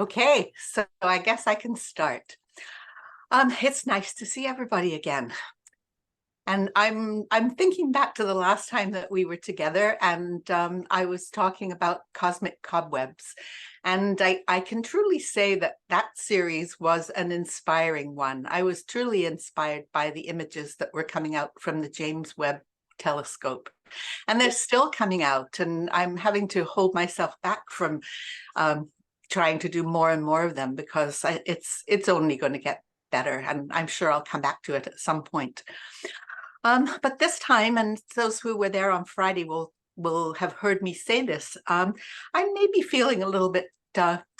Okay, so I guess I can start. It's nice to see everybody again. And I'm thinking back to the last time that we were together, and I was talking about cosmic cobwebs. And I can truly say that that series was an inspiring one. I was truly inspired by the images that were coming out from the James Webb telescope. And they're still coming out, and I'm having to hold myself back from trying to do more and more of them because it's only going to get better, and I'm sure I'll come back to it at some point. But this time, and those who were there on Friday will have heard me say this, I may be feeling a little bit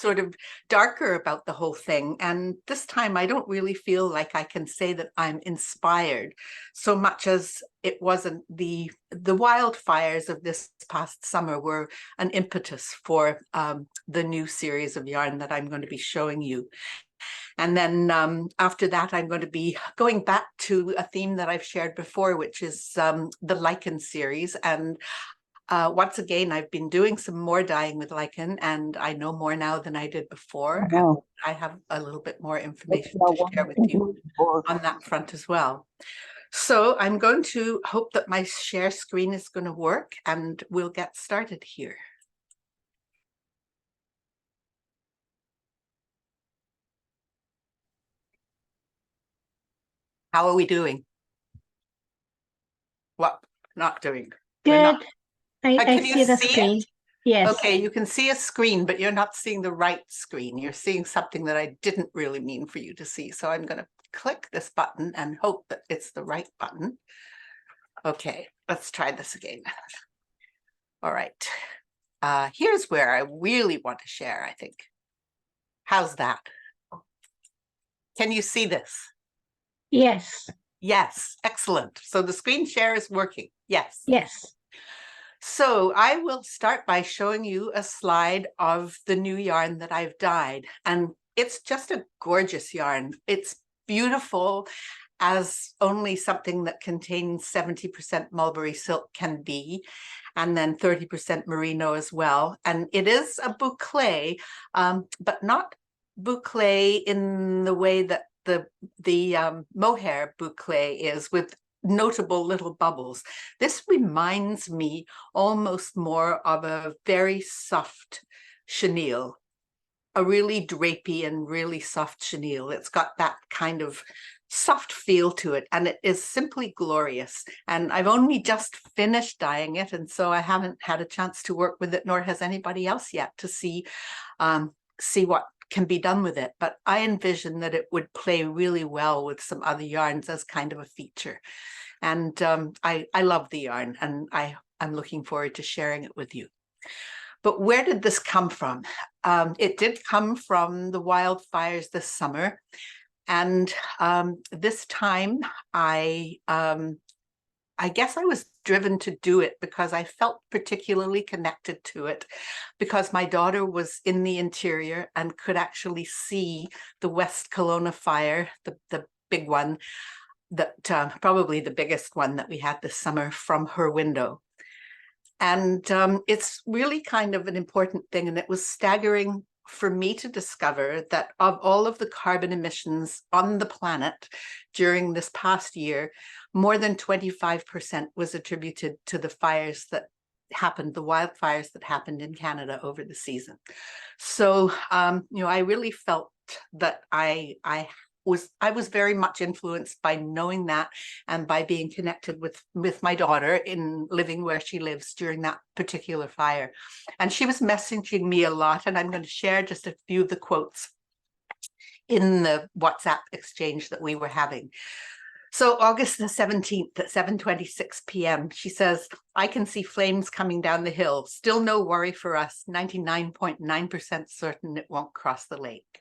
sort of darker about the whole thing. And this time I don't really feel like I can say that I'm inspired so much as it wasn't the wildfires of this past summer were an impetus for the new series of yarn that I'm going to be showing you. And then after that, I'm going to be going back to a theme that I've shared before, which is the lichen series. And once again, I've been doing some more dyeing with lichen, and I know more now than I did before. And Wow. I have a little bit more That's information not to what share I'm with you thinking for. on that front as well. So I'm going to hope that my share screen is going to work, and we'll get started here. How are we doing? What? Not doing. We're not. Good. I Can you see the see it? screen. Yes. Okay, you can see a screen, but you're not seeing the right screen. You're seeing something that I didn't really mean for you to see. So I'm going to click this button and hope that it's the right button. Okay, let's try this again. All right. Here's where I really want to share, I think. How's that? Can you see this? Yes. Yes, excellent. So the screen share is working. Yes. Yes. So I will start by showing you a slide of the new yarn that I've dyed. And it's just a gorgeous yarn. It's beautiful as only something that contains 70% mulberry silk can be, and then 30% merino as well. And it is a boucle, but not boucle in the way that the mohair boucle is, with notable little bubbles. This reminds me almost more of a very soft chenille, a really drapey and really soft chenille. It's got that kind of soft feel to it, and it is simply glorious. And I've only just finished dyeing it, and so I haven't had a chance to work with it, nor has anybody else yet, to see what can be done with it. But I envision that it would play really well with some other yarns as kind of a feature. And I love the yarn, and I'm looking forward to sharing it with you. But where did this come from? It did come from the wildfires this summer. And this time I guess I was driven to do it because I felt particularly connected to it, because my daughter was in the interior and could actually see the West Kelowna fire, the big one, that probably the biggest one that we had this summer, from her window. And it's really kind of an important thing. And it was staggering for me to discover that of all of the carbon emissions on the planet during this past year, more than 25% was attributed to the fires that happened, the wildfires that happened in Canada over the season. So, I really felt that I was very much influenced by knowing that, and by being connected with my daughter in living where she lives during that particular fire. And she was messaging me a lot, and I'm going to share just a few of the quotes in the WhatsApp exchange that we were having. So August the 17th at 7:26 p.m., she says, "I can see flames coming down the hill. Still no worry for us. 99.9% certain it won't cross the lake."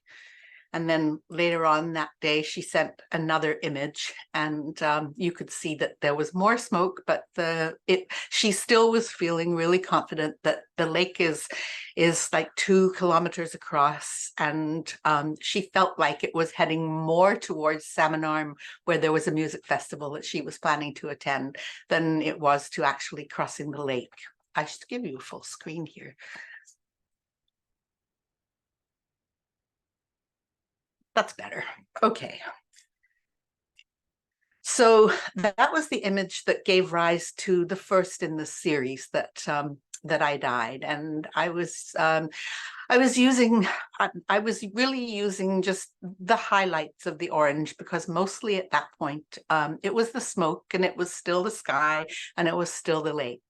And then later on that day, she sent another image, and you could see that there was more smoke, but she still was feeling really confident that the lake is like 2 kilometers across, and she felt like it was heading more towards Salmon Arm, where there was a music festival that she was planning to attend, than it was to actually crossing the lake. I should give you a full screen here. That's better. Okay. So that was the image that gave rise to the first in the series that that I dyed, and I was really using just the highlights of the orange, because mostly at that point it was the smoke and it was still the sky and it was still the lake.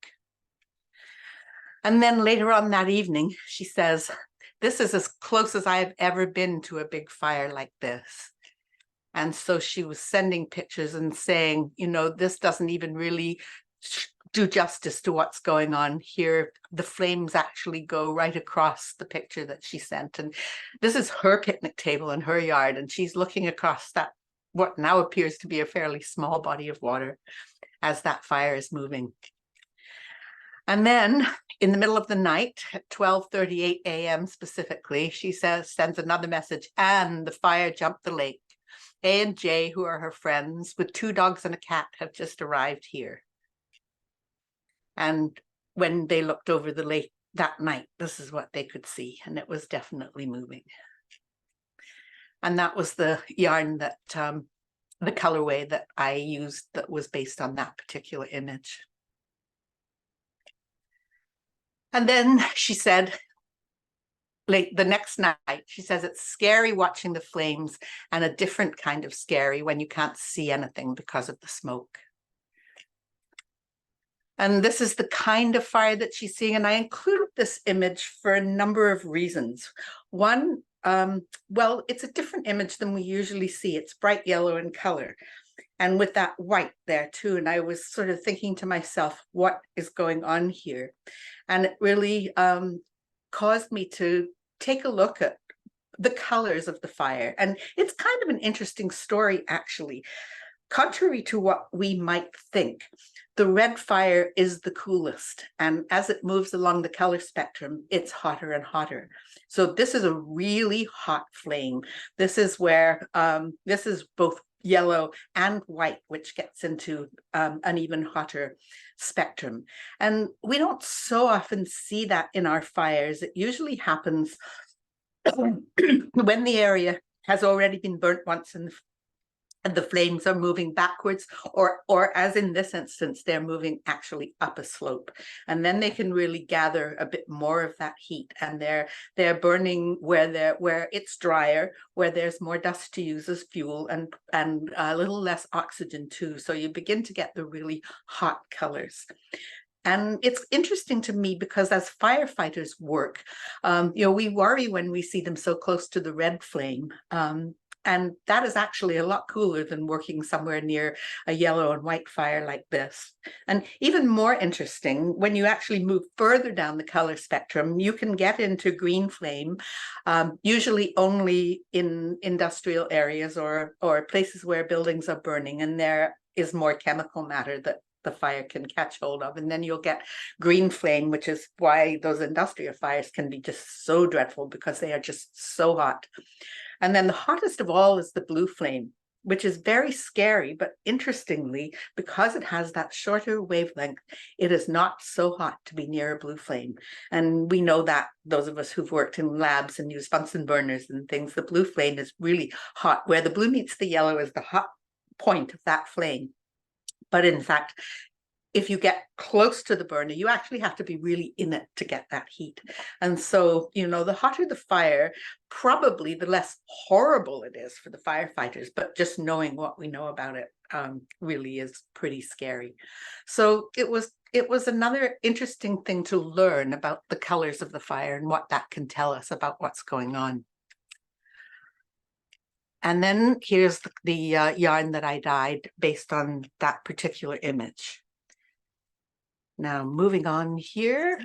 And then later on that evening, she says, "This is as close as I've ever been to a big fire like this." And so she was sending pictures and saying, you know, this doesn't even really do justice to what's going on here. The flames actually go right across the picture that she sent. And this is her picnic table in her yard. And she's looking across that, what now appears to be a fairly small body of water, as that fire is moving. And then in the middle of the night at 12:38 a.m. specifically, she sends another message, and the fire jumped the lake. A and J, who are her friends, with 2 dogs and a cat, have just arrived here. And when they looked over the lake that night, this is what they could see, and it was definitely moving. And that was the yarn that, the colorway that I used that was based on that particular image. And then she said, late the next night, she says, "It's scary watching the flames, and a different kind of scary when you can't see anything because of the smoke." And this is the kind of fire that she's seeing. And I included this image for a number of reasons. One, well, it's a different image than we usually see. It's bright yellow in color, and with that white there too. And I was sort of thinking to myself, what is going on here? And it really caused me to take a look at the colors of the fire. And it's kind of an interesting story, actually. Contrary to what we might think, the red fire is the coolest. And as it moves along the color spectrum, it's hotter and hotter. So this is a really hot flame. This is where, this is both yellow and white, which gets into an even hotter spectrum. And we don't so often see that in our fires. It usually happens when the area has already been burnt once and the flames are moving backwards, or as in this instance, they're moving actually up a slope. And then they can really gather a bit more of that heat, and they're burning where it's drier, where there's more dust to use as fuel, and a little less oxygen too. So you begin to get the really hot colors. And it's interesting to me because as firefighters work, you know, we worry when we see them so close to the red flame. And that is actually a lot cooler than working somewhere near a yellow and white fire like this. And even more interesting, when you actually move further down the color spectrum, you can get into green flame, usually only in industrial areas or places where buildings are burning, and there is more chemical matter that the fire can catch hold of. And then you'll get green flame, which is why those industrial fires can be just so dreadful, because they are just so hot. And then the hottest of all is the blue flame, which is very scary, but interestingly, because it has that shorter wavelength, it is not so hot to be near a blue flame. And we know that, those of us who've worked in labs and used Bunsen burners and things, the blue flame is really hot. Where the blue meets the yellow is the hot point of that flame. But in fact, if you get close to the burner, you actually have to be really in it to get that heat. And so, you know, the hotter the fire, probably the less horrible it is for the firefighters, but just knowing what we know about it really is pretty scary. So it was another interesting thing to learn about the colors of the fire and what that can tell us about what's going on. And then here's the yarn that I dyed based on that particular image. Now, moving on here.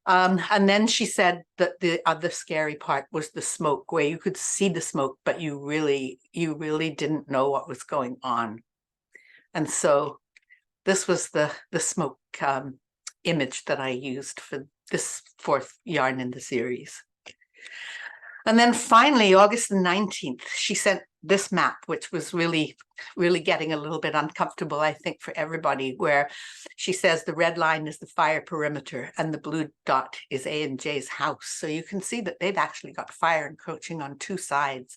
And then she said that the other scary part was the smoke, where you could see the smoke, but you really didn't know what was going on. And so this was the smoke image that I used for this 4th yarn in the series. And then finally, August the 19th, she sent this map, which was really really getting a little bit uncomfortable, I think, for everybody, where she says the red line is the fire perimeter and the blue dot is A&J's house. So you can see that they've actually got fire encroaching on two sides,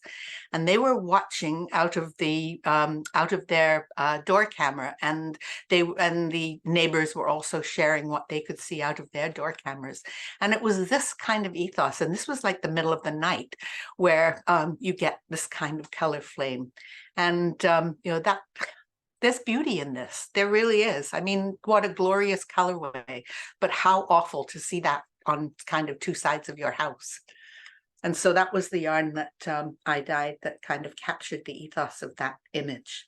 and they were watching out of their door camera, and the neighbors were also sharing what they could see out of their door cameras. And it was this kind of ethos, and this was like the middle of the night, where you get this kind of color flame. And that there's beauty in this. There really is. I mean, what a glorious colorway, but how awful to see that on kind of two sides of your house. And so that was the yarn that I dyed that kind of captured the ethos of that image.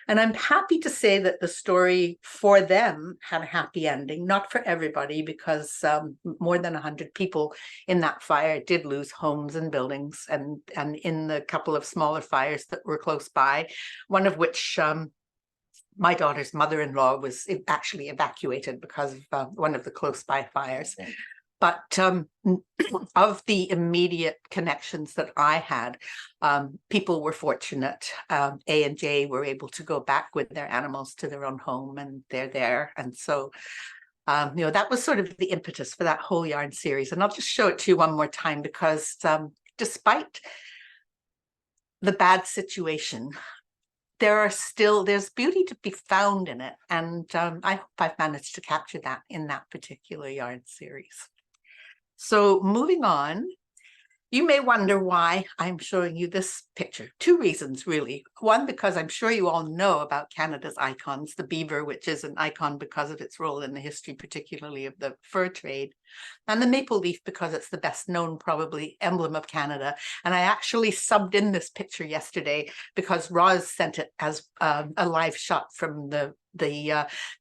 And I'm happy to say that the story for them had a happy ending, not for everybody, because more than 100 people in that fire did lose homes and buildings, and in the couple of smaller fires that were close by, one of which my daughter's mother-in-law was actually evacuated because of one of the close by fires. But of the immediate connections that I had, people were fortunate. A&J were able to go back with their animals to their own home, and they're there. And so, that was sort of the impetus for that whole yarn series. And I'll just show it to you one more time, because despite the bad situation, there's beauty to be found in it. And I hope I've managed to capture that in that particular yarn series. So moving on, you may wonder why I'm showing you this picture. Two reasons, really. One, because I'm sure you all know about Canada's icons, the beaver, which is an icon because of its role in the history, particularly of the fur trade, and the maple leaf because it's the best known, probably, emblem of Canada. And I actually subbed in this picture yesterday because Roz sent it as a live shot from the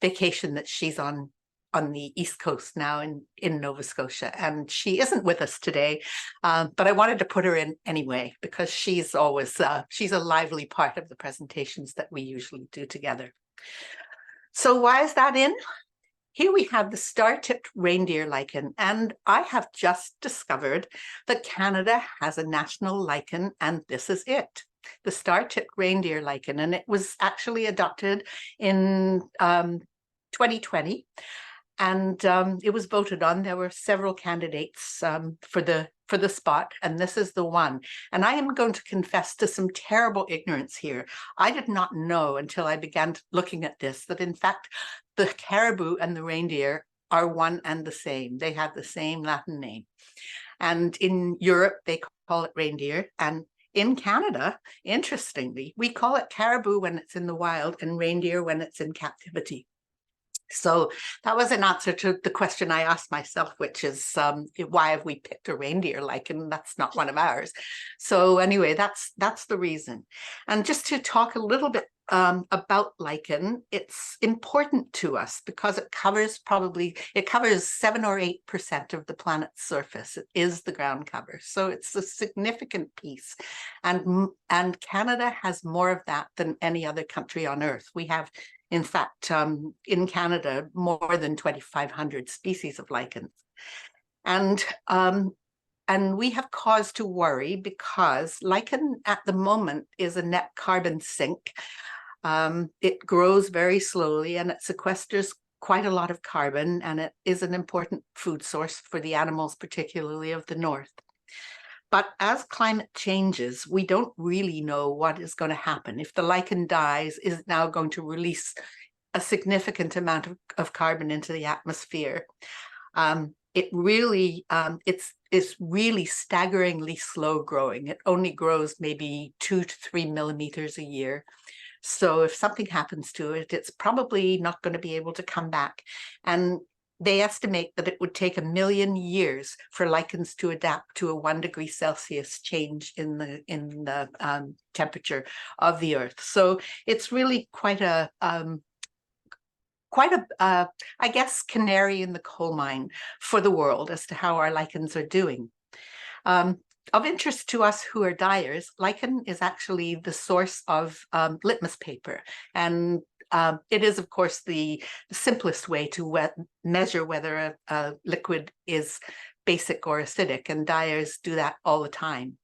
vacation that she's on the East Coast now in Nova Scotia. And she isn't with us today, but I wanted to put her in anyway, because she's always, she's a lively part of the presentations that we usually do together. So why is that in? Here we have the star-tipped reindeer lichen, and I have just discovered that Canada has a national lichen, and this is it, the star-tipped reindeer lichen. And it was actually adopted in 2020. And it was voted on. There were several candidates for the spot, and this is the one. And I am going to confess to some terrible ignorance here. I did not know until I began looking at this that, in fact, the caribou and the reindeer are one and the same. They have the same Latin name. And in Europe, they call it reindeer. And in Canada, interestingly, we call it caribou when it's in the wild and reindeer when it's in captivity. So that was an answer to the question I asked myself, which is why have we picked a reindeer lichen? That's not one of ours. So anyway, that's the reason. And just to talk a little bit about lichen, it's important to us because it covers 7 or 8% of the planet's surface. It is the ground cover, so it's a significant piece, and Canada has more of that than any other country on Earth. We have, in fact, in Canada, more than 2,500 species of lichens. And we have cause to worry because lichen at the moment is a net carbon sink. It grows very slowly and it sequesters quite a lot of carbon, and it is an important food source for the animals, particularly of the north. But as climate changes, we don't really know what is going to happen. If the lichen dies, is it now going to release a significant amount of carbon into the atmosphere? It's really staggeringly slow growing. It only grows maybe 2 to 3 millimeters a year. So if something happens to it, it's probably not going to be able to come back. And they estimate that it would take 1 million years for lichens to adapt to a 1 degree Celsius change in the temperature of the Earth. So it's really quite a I guess, canary in the coal mine for the world as to how our lichens are doing. Of interest to us who are dyers, lichen is actually the source of litmus paper, and it is, of course, the simplest way to measure whether a liquid is basic or acidic, and dyers do that all the time.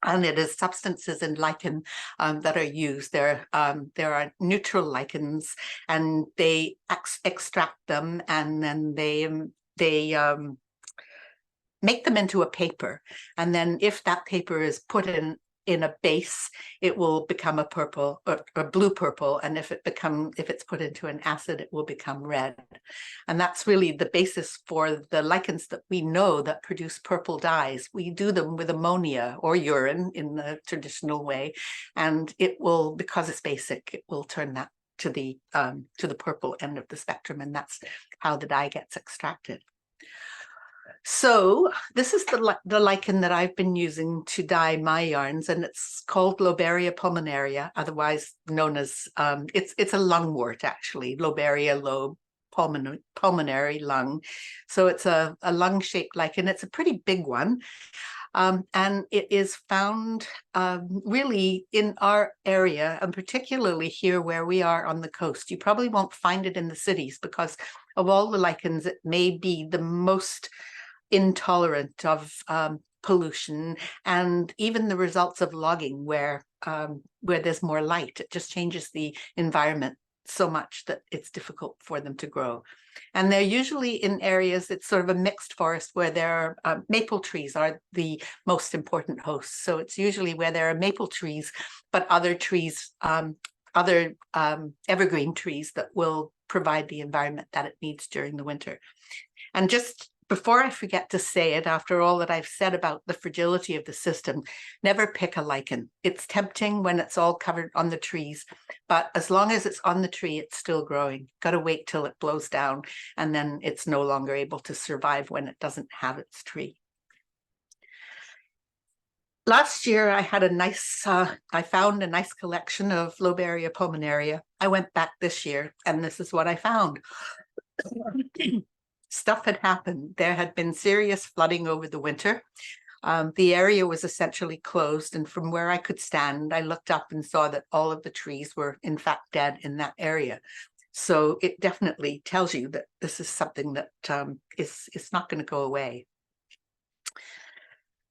And it is substances in lichen that are used. There are neutral lichens, and they extract them, and then they make them into a paper. And then if that paper is put in a base, it will become a purple or blue purple. And if it's put into an acid, it will become red. And that's really the basis for the lichens that we know that produce purple dyes. We do them with ammonia or urine in the traditional way. And it will, because it's basic, it will turn that to the purple end of the spectrum. And that's how the dye gets extracted. So this is the lichen that I've been using to dye my yarns, and it's called Loberia pulmonaria, otherwise known as, it's a lungwort actually, Loberia lobe, pulmonary lung. So it's a lung-shaped lichen. It's a pretty big one. And it is found really in our area, and particularly here where we are on the coast. You probably won't find it in the cities because of all the lichens, it may be the most intolerant of pollution and even the results of logging where there's more light. It just changes the environment so much that it's difficult for them to grow. And they're usually in areas, it's sort of a mixed forest where there are maple trees are the most important hosts. So it's usually where there are maple trees, but other trees, evergreen trees that will provide the environment that it needs during the winter. And just before I forget to say it, after all that I've said about the fragility of the system, never pick a lichen. It's tempting when it's all covered on the trees, but as long as it's on the tree, it's still growing. Got to wait till it blows down, and then it's no longer able to survive when it doesn't have its tree. Last year, I had I found a nice collection of Loberia pulmonaria. I went back this year, and this is what I found. Stuff had happened. There had been serious flooding over the winter. The area was essentially closed, and from where I could stand, I looked up and saw that all of the trees were in fact dead in that area. So it definitely tells you that this is something that is not going to go away.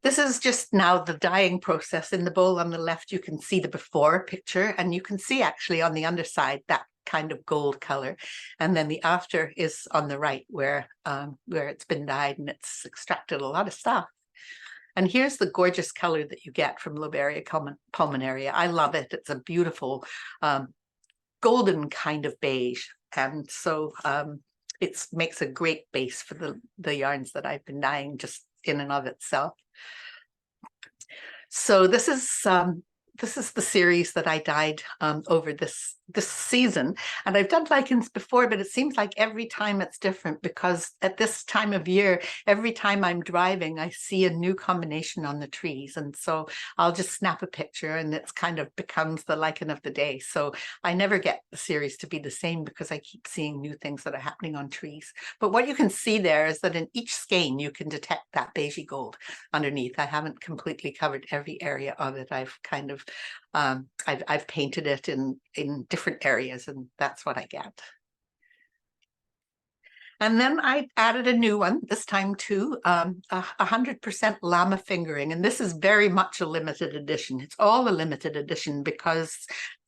This is just now the dyeing process. In the bowl on the left, you can see the before picture, and you can see actually on the underside that kind of gold color. And then the after is on the right where it's been dyed and it's extracted a lot of stuff. And here's the gorgeous color that you get from Loberia pulmonaria. I love it. It's a beautiful golden kind of beige. And so it makes a great base for the yarns that I've been dyeing just in and of itself. So this is the series that I dyed over this season. And I've done lichens before, but it seems like every time it's different, because at this time of year, every time I'm driving, I see a new combination on the trees. And so I'll just snap a picture and it's kind of becomes the lichen of the day. So I never get the series to be the same because I keep seeing new things that are happening on trees. But what you can see there is that in each skein, you can detect that beigey gold underneath. I haven't completely covered every area of it. I've kind of I've painted it in different areas, and that's what I get. And then I added a new one, this time too, 100% llama fingering. And this is very much a limited edition. It's all a limited edition because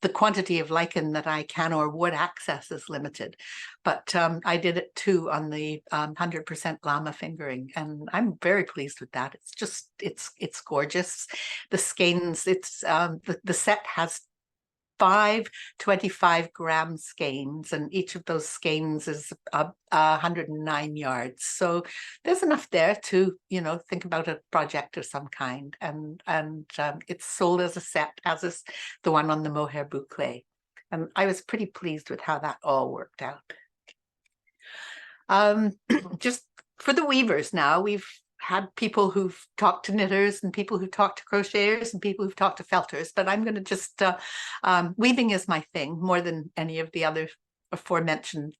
the quantity of lichen that I can or would access is limited. But I did it too on the 100% llama fingering. And I'm very pleased with that. It's just, it's gorgeous. The skeins, the set has 5 25-gram skeins, and each of those skeins is 109 yards. So there's enough there to, think about a project of some kind. And it's sold as a set, as is the one on the mohair boucle. And I was pretty pleased with how that all worked out. Just for the weavers now, we've had people who've talked to knitters and people who've talked to crocheters and people who've talked to felters, but I'm going to just, weaving is my thing more than any of the other aforementioned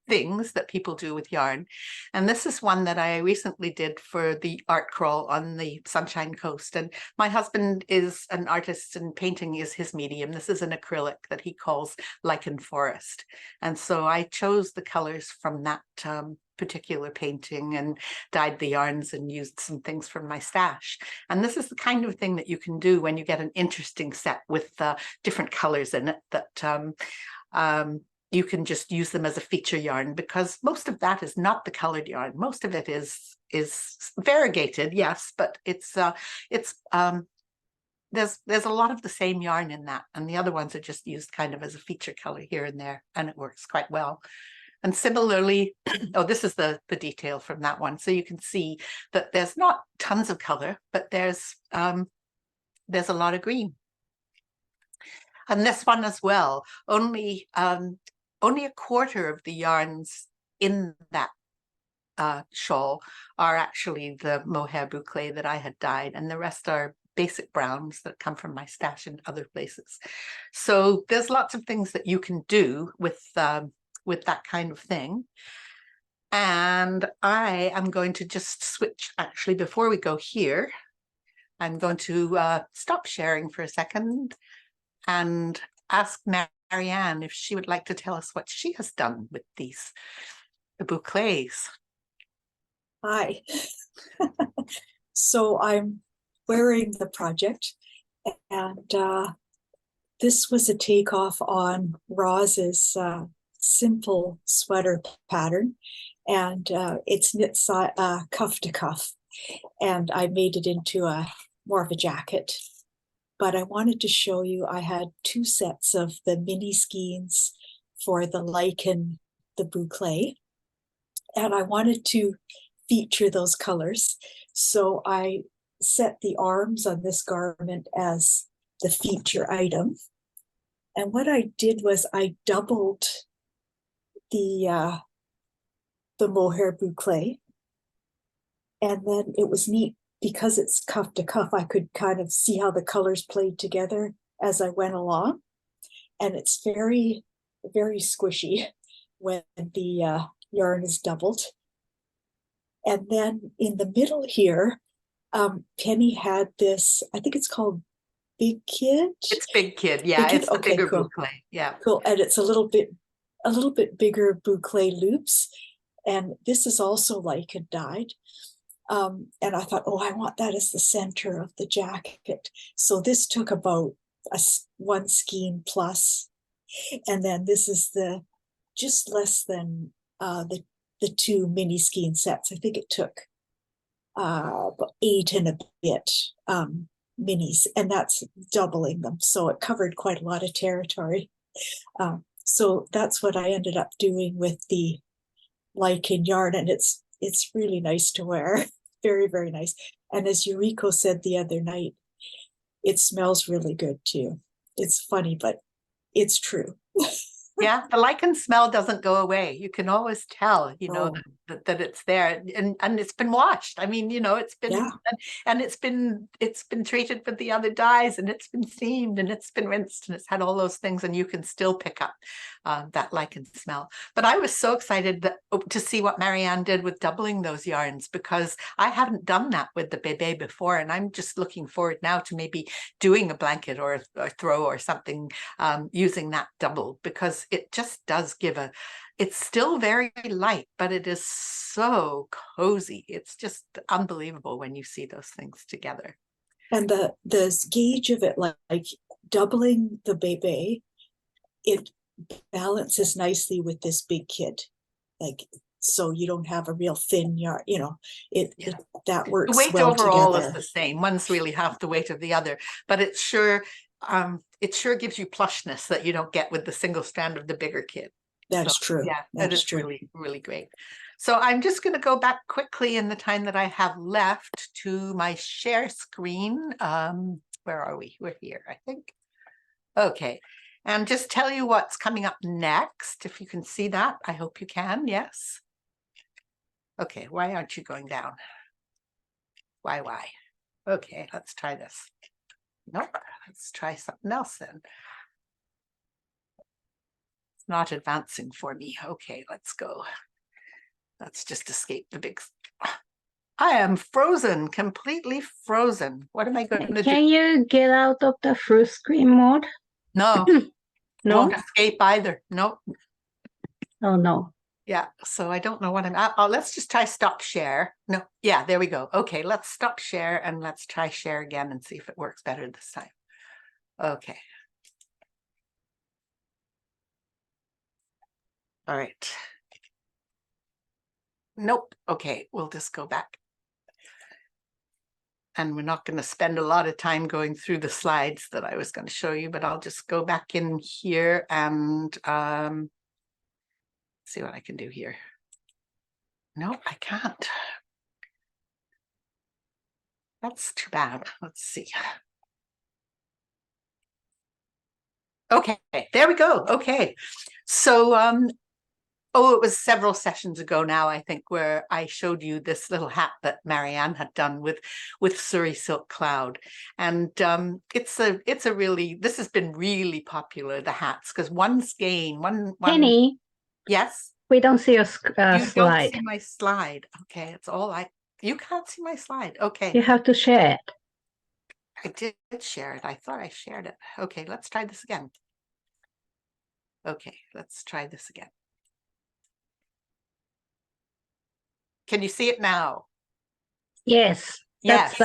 things that people do with yarn. And this is one that I recently did for the art crawl on the Sunshine Coast. And my husband is an artist and painting is his medium. This is an acrylic that he calls Lichen Forest. And so I chose the colors from that particular painting and dyed the yarns and used some things from my stash. And this is the kind of thing that you can do when you get an interesting set with different colors in it, that you can just use them as a feature yarn, because most of that is not the colored yarn. Most of it is variegated, yes, but there's a lot of the same yarn in that, and the other ones are just used kind of as a feature color here and there, and it works quite well. And similarly, oh, this is the detail from that one. So you can see that there's not tons of color, but there's a lot of green. And this one as well, only a quarter of the yarns in that shawl are actually the mohair boucle that I had dyed, and the rest are basic browns that come from my stash in other places. So there's lots of things that you can do with that kind of thing. And I am going to just switch, actually, before we go here, I'm going to stop sharing for a second and ask Marianne if she would like to tell us what she has done with the boucles. Hi. So I'm wearing the project, and this was a takeoff on Roz's simple sweater pattern, and it's knit cuff to cuff, and I made it into more of a jacket. But I wanted to show you, I had 2 sets of the mini skeins for the lichen, the boucle, and I wanted to feature those colors. So I set the arms on this garment as the feature item. And what I did was I doubled the mohair boucle. And then it was neat because it's cuff to cuff. I could kind of see how the colors played together as I went along. And it's very, very squishy when the yarn is doubled. And then in the middle here, Penny had this, I think it's called Big Kid. It's Big Kid, yeah. Big Kid? It's the Okay, bigger cool. boucle, yeah. Cool, and it's a little bit bigger boucle loops. And this is also lichen dyed. And I thought, oh, I want that as the center of the jacket. So this took about 1 skein plus. And then this is just less than the 2 mini skein sets. I think it took about 8 and a bit minis, and that's doubling them. So it covered quite a lot of territory. So that's what I ended up doing with the lichen yarn, and it's really nice to wear. Very, very nice. And as Yuriko said the other night, it smells really good too. It's funny, but it's true. Yeah, the lichen smell doesn't go away. You can always tell, that it's there, and it's been washed. I mean, it's been, Yeah. and it's been treated with the other dyes, and it's been steamed, and it's been rinsed, and it's had all those things, and you can still pick up that lichen smell. But I was so excited to see what Marianne did with doubling those yarns, because I haven't done that with the bébé before, and I'm just looking forward now to maybe doing a blanket or a throw or something using that double, because it just does give it's still very light, but it is so cozy. It's just unbelievable when you see those things together. And the gauge of it, like doubling the bébé, it balances nicely with this Big Kid. Like, so you don't have a real thin yarn, that works the weight well overall together. Is the same. One's really half the weight of the other, but it sure gives you plushness that you don't get with the single strand of the bigger Kid. That's true. Yeah, that is true. Really, really great. So I'm just going to go back quickly in the time that I have left to my share screen. Where are we? We're here, I think. Okay. And just tell you what's coming up next. If you can see that, I hope you can. Yes. Okay. Why aren't you going down? Why? Okay. Let's try this. Nope. Let's try something else then. Not advancing for me. Okay, let's go. Let's just escape the big. I am frozen, completely frozen. What am I going to do? Can you get out of the full screen mode? No, No. won't escape either. Nope. Oh no. Yeah, so I don't know what let's just try stop share. No, yeah, there we go. Okay, let's stop share and let's try share again and see if it works better this time. Okay. All right. Nope. Okay, we'll just go back. And we're not going to spend a lot of time going through the slides that I was going to show you, but I'll just go back in here and see what I can do here. No, I can't. That's too bad. Let's see. Okay, there we go. Okay. So oh, it was several sessions ago now, I think, where I showed you this little hat that Marianne had done with Surrey Silk Cloud. And it's a really, this has been really popular, the hats, because one skein, one Penny, yes. we don't see your You slide. don't see my slide. Okay, it's all you can't see my slide. Okay. You have to share it. I did share it. I thought I shared it. Okay, let's try this again. Okay, let's try this again. Can you see it now? Yes. Yes.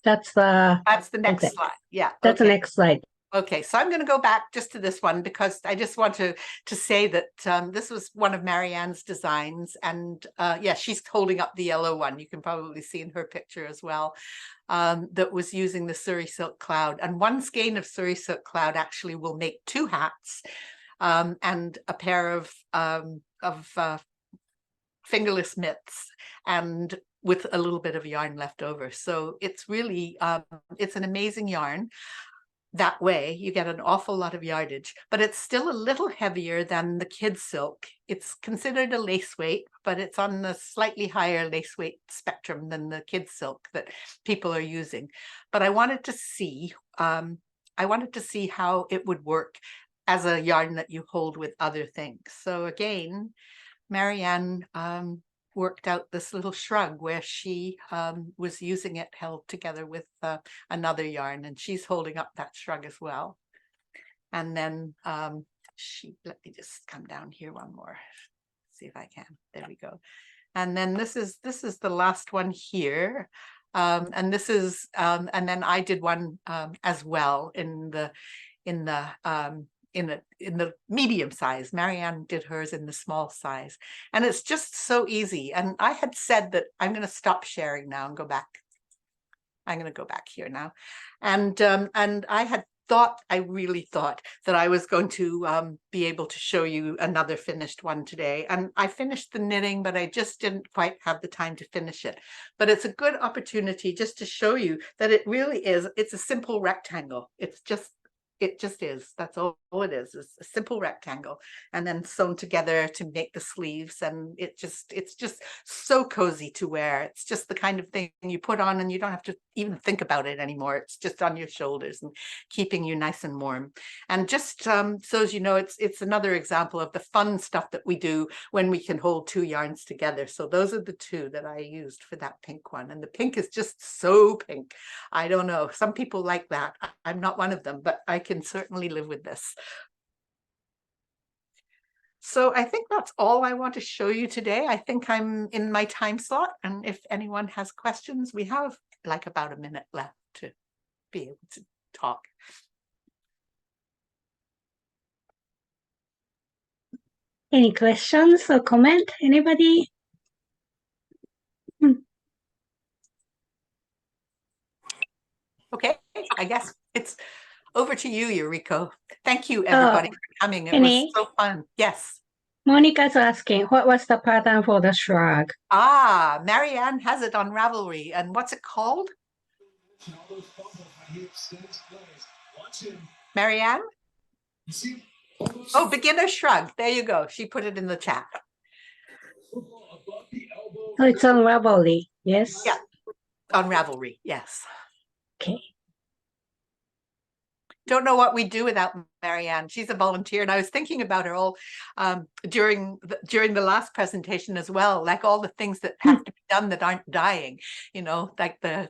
That's the next okay. slide. Yeah. That's okay. the next slide. Okay, so I'm going to go back just to this one because I just want to say that this was one of Marianne's designs, and yeah, she's holding up the yellow one. You can probably see in her picture as well. That was using the Surrey Silk Cloud, and one skein of Surrey Silk Cloud actually will make 2 hats and a pair of fingerless mitts, and with a little bit of yarn left over. So it's really it's an amazing yarn. That way you get an awful lot of yardage, but it's still a little heavier than the kid silk. It's considered a lace weight, but it's on the slightly higher lace weight spectrum than the kid silk that people are using. But I wanted to see how it would work as a yarn that you hold with other things. So again, Marianne worked out this little shrug where she was using it held together with another yarn, and she's holding up that shrug as well. And then let me just come down here one more, see if I can. There we go. And then this is the last one here. And this is and then I did one as well in the medium size. Marianne did hers in the small size, and it's just so easy. And I had said that I'm going to stop sharing now and go back. I'm going to go back here now, and I really thought that I was going to be able to show you another finished one today. And I finished the knitting, but I just didn't quite have the time to finish it. But it's a good opportunity just to show you that it really is. It's a simple rectangle. It just is. That's all it is. It's a simple rectangle, and then sewn together to make the sleeves. And it's just so cozy to wear. It's just the kind of thing you put on and you don't have to even think about it anymore. It's just on your shoulders and keeping you nice and warm. And just so as you know, it's another example of the fun stuff that we do when we can hold 2 yarns together. So those are the 2 that I used for that pink one. And the pink is just so pink. I don't know. Some people like that. I'm not one of them, but I can certainly live with this. So I think that's all I want to show you today. I think I'm in my time slot, and if anyone has questions, we have like about a minute left to be able to talk. Any questions or comment? Anybody? Okay, I guess it's over to you, Yuriko. Thank you, everybody, for coming. It was so fun. Yes. Monica's asking, what was the pattern for the shrug? Marianne has it on Ravelry. And what's it called? Marianne? Oh, beginner shrug. There you go. She put it in the chat. So it's on Ravelry, yes? Yeah, on Ravelry, yes. Okay. don't know what we'd do without Marianne. She's a volunteer, and I was thinking about her all during the last presentation as well, like all the things that have to be done that aren't dying, you know, like the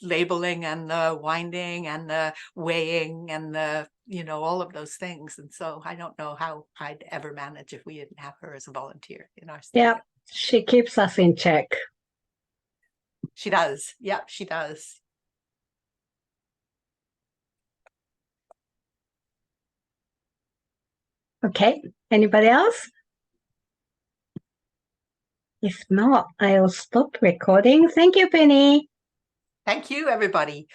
labeling and the winding and the weighing and the, you know, all of those things. And so I don't know how I'd ever manage if we didn't have her as a volunteer in our studio. Yeah, she keeps us in check. She does. Yeah, she does. Okay, anybody else? If not, I'll stop recording. Thank you, Penny. Thank you, everybody.